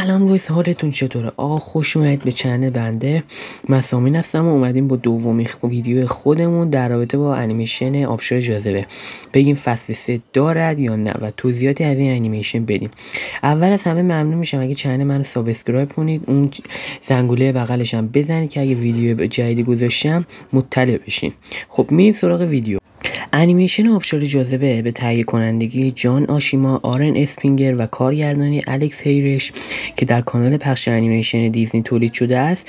سلام گویس، حالتون چطوره؟ خوش اومدید به چنل بنده. من سامین هستم و اومدیم با دومین ویدیو خودمون در رابطه با انیمیشن آبشار جاذبه بگیم فصل 3 دارد یا نه و توضیحاتی از این انیمیشن بدیم. اول از همه ممنون میشم اگه چنل منو سابسکرایب کنید، اون زنگوله بغلش هم بزنید که اگه ویدیو جدیدی گذاشتم مطلع بشین. خب میریم سراغ ویدیو. انیمیشن آبشار جاذبه به تهیه کنندگی جان آشیما، آرن اسپینگر و کارگردانی الکس هیرش که در کانال پخش انیمیشن دیزنی تولید شده است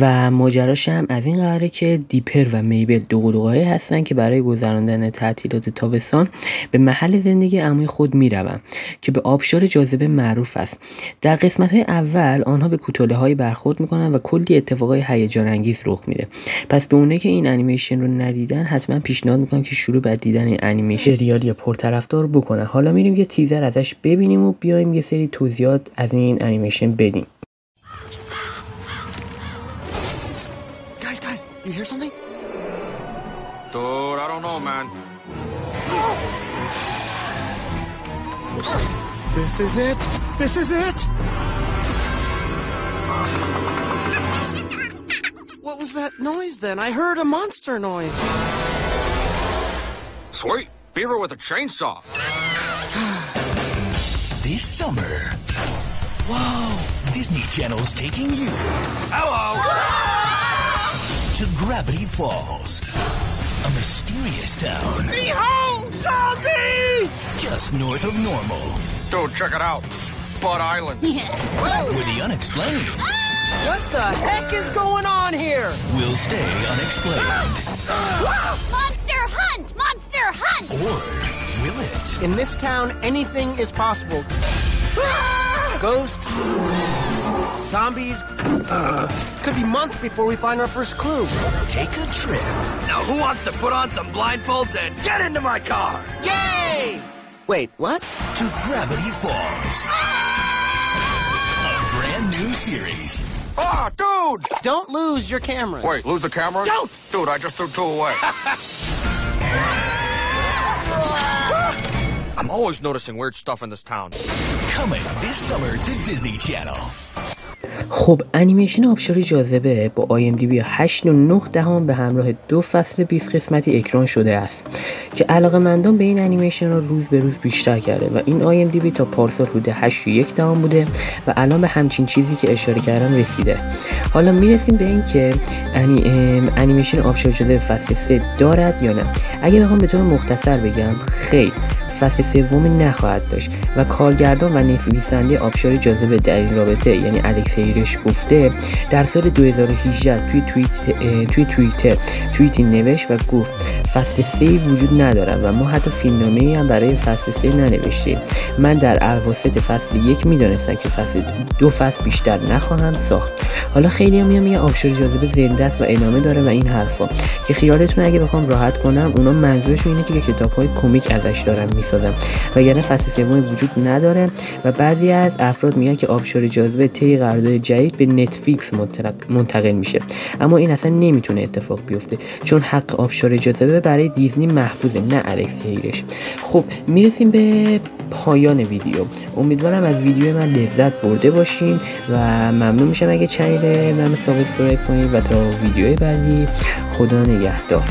و ماجراش هم از این قراره که دیپر و میبل دو قلقاهی هستن که برای گذراندن تعطیلات تابستان به محل زندگی عموی خود میروند که به آبشار جاذبه معروف است. در قسمت‌های اول آنها به کوتوله‌های برخورد میکنن و کلی اتفاقای هیجان انگیز رخ میده. پس به اونایی که این انیمیشن رو ندیدن حتما پیشنهاد میکنم که شروع به دیدن این انیمیشن سریالی پرطرفدار بکنن. حالا میریم یه تیزر ازش ببینیم و بیایم یه سری توضیحات از این انیمیشن بدیم. Guys, you hear something? Dude, I don't know, man. This is it. What was that noise then? I heard a monster noise. Sweet. Beaver with a chainsaw. This summer. Whoa. Disney Channel's taking you. Hello. To Gravity Falls. A mysterious town. Behold, zombie! Just north of Normal. Dude, check it out. Bud Island. Where the unexplained. What the heck is going on here? Will stay unexplained. Monster hunt! Monster hunt! Or will it? In this town, anything is possible. Ghosts, zombies. Could be months before we find our first clue. Take a trip. Now who wants to put on some blindfolds and get into my car? Yay! Wait, what? To Gravity Falls. A brand new series. Ah, dude! Don't lose your cameras. Wait, lose the cameras? Don't! Dude, I just threw 2 away. I'm always noticing weird stuff in this town. Coming this summer to Disney Channel. خب انیمیشن آبشار جاذبه با IMDb 8.9 به همراه 2 فصل 20 قسمتی اکران شده است که علاقه‌مندان به این انیمیشن را روز به روز بیشتر کرده و این IMDb تا پارسال حدود 8.1 بوده و الان به همچین چیزی که اشاره کردم رسیده. حالا میرسیم به این که انیمیشن آبشار جاذبه فصل 3 دارد یا نه. اگه بخوام به طور مختصر بگم، خیر، فصل 3 نخواهد داشت و کارگردان و نویسنده آبشار جاذبه در این رابطه یعنی الکس هیرش گفته در سال 2018 توی توییتر توییتی نوشت و گفت فصل 3 وجود ندارد و ما حتی فیلمنامه‌ای هم برای فصل 3 ننوشتیم. من در اواسط فصل 1 میدانستم که فصل 2 فصل بیشتر نخواهم ساخت. حالا خیلی هم میگن آبشار جاذبه زنده است و ادامه داره و این حرفا که خیالتون اگه بخوام راحت کنم اونا منظورشون اینه که کتاب‌های کمیک ازش دارن میسازن وگرنه فصل 3 وجود نداره و بعضی از افراد میگن که آبشار جاذبه طی قرارداد جدید به نتفلیکس منتقل میشه، اما این اصلا نمیتونه اتفاق بیفته چون حق آبشار جاذبه برای دیزنی محفوظه، نه الکس هیرش. خب میرسیم به پایان ویدیو. امیدوارم از ویدیو من لذت برده باشین و ممنون میشم اگه چنل منو سابسکرایب کنید و تا ویدیوهای بعدی خدا نگهدار.